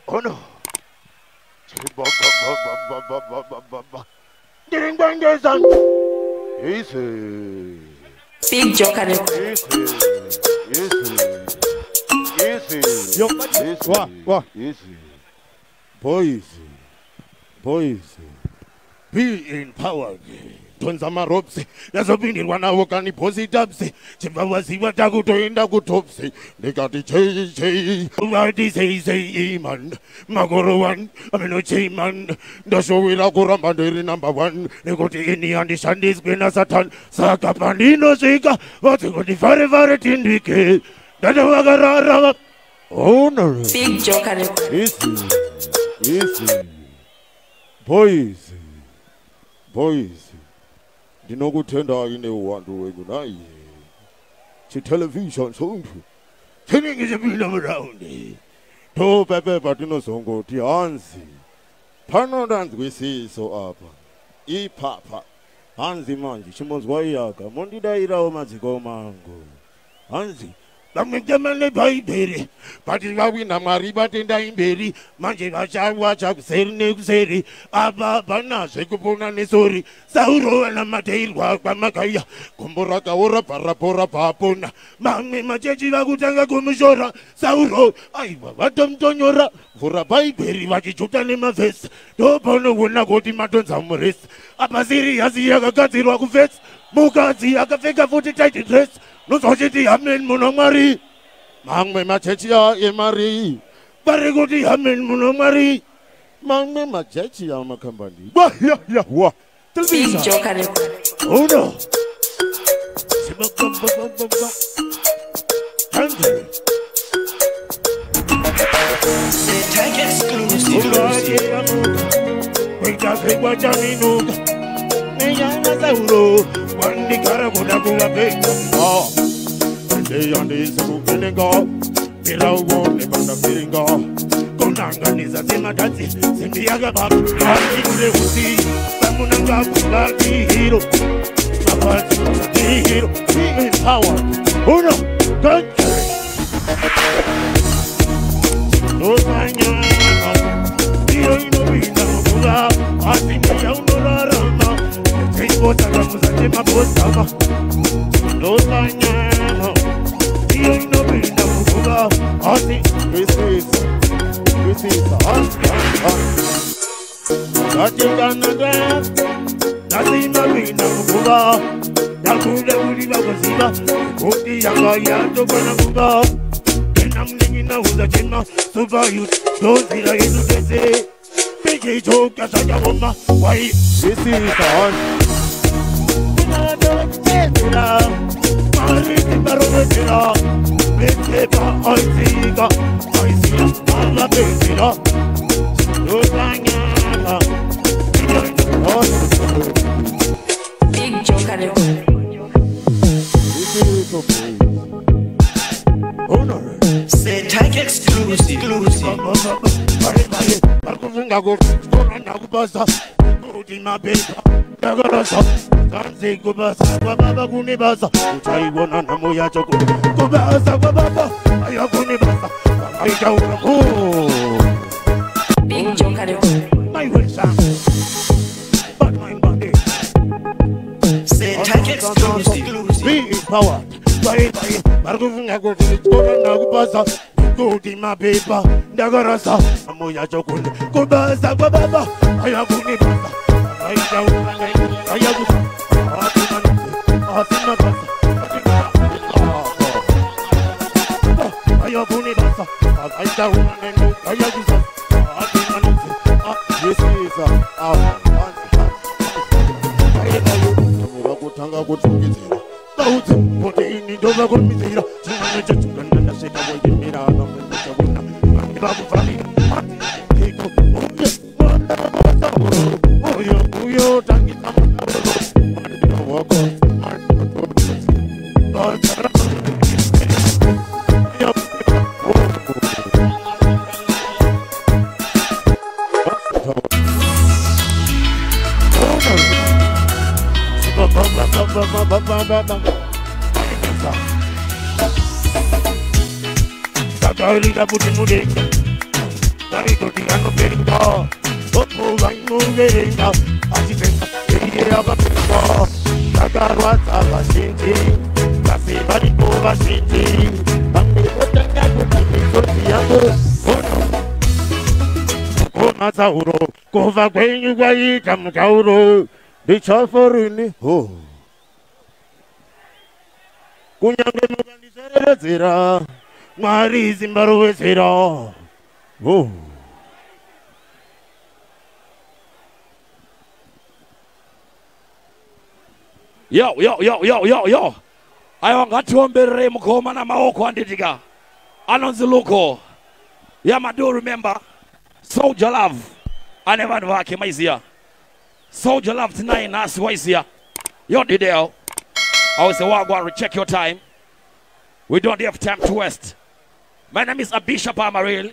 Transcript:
Oh no. Ding bang there's an easy. Big joke and Easy. Yo, what? Easy. Boys. Be empowered. Tonzama ropes, yazobini wana wokani positapsi, Chibaba siwa takuto inda kutopsi, Nikati chay, Wadi say iman, Magoro one, Amino Chayman, the show will Akuramandiri #1, Nikoti ini and the Shandis Bena Satan, Sakapandino Sika, what's it got the forever indicate, that Wagarara. Oh no. Big joke and Easy. Boys. Dinokutenda ine wantu wegunaye. Television songs. Telling is a bit around. To pepe patino songo tiansi. Pano dance we see so up. E papa. Hansi manji chimos wayaka. Mondi daira o maziko mango. Hansi. Jamale baiberi, Patilawi Namari Batinda imberi, Manji Wacha Seri, Abba Bana, Sekupuna Nesori, Sauro and Amatel Wamakaya, Kumburaka Ora Parapora Papuna, Mami Machechi Lagutanga Kumishora, Sauro, I Vatam Tonora, for a baiberi, Vachichutanima face, Topono will not go to Maton Samuris, Apasiri Asiaga Katiro face, Mukazi Akafeka footed dress. No society amen monomari. Mang me machechia emari. Barigoti amen monomari. Mang me machechia makambani. Wah ya wah. Big joke and oh no. Take exclusive. One the Carabuda oh, and they on this moving go. Below one, they gonna feeling go. Konanga is a Zimbabwe, Zimbabwe, and you see, Samunanga, the hero. The hero, he is power. Oh no, country. No sign, you know, we know, I think I don't know. No sign, you know, we know, this is what you gonna grab. Nothing marina, Nakula Uliva, Koti Yanga, Topanabuba. I'm thinking of the Jima, Super Youth, those that I used to say. Big joke as I am why this is on. I don't say that. Married Barovera, Betepa, I see all the baby. No Tanya. Big joke and this is okay. Oh no. Say take exclusive. Markufunga go basa udima beka dagarasa kanze go basa baba kuni basa utaiona na moya choko go basa baba aya kuni basa aija oh big joke and my wish but my body say take exclusive. Be empowered bye Markufunga go basa Gudi ma beba, dagarasa, amoya chokule, kubasa baba, ayaguni basa, ayaguni, atina basa, ayaguni basa, ayaguni, this is kutanga kutingizira, bauti, pote ini doba kumizira, chana chachukana na seta wajimira. Tarito di hanno perito, dopo vanno verinda, agitenta, e abapito, cagarwata va senti, la seba di pova senti, anche potanga potanga sotiamo, Kona zauro, kova kwenyu gwai tamkauro, di chaforini, oh. Kunyange mugandi serezera, Mari Zimbabwe zera, oh. Yo. I want to tuombere mukoma na maoko andidiga. Anonzi Lukkoh. Yeah, I do remember. Soldier love. I never know came easier. Soldier love tonight, that's why here. You're the deal. I was a go and check your time. We don't have time to waste. My name is Bishop Amaril.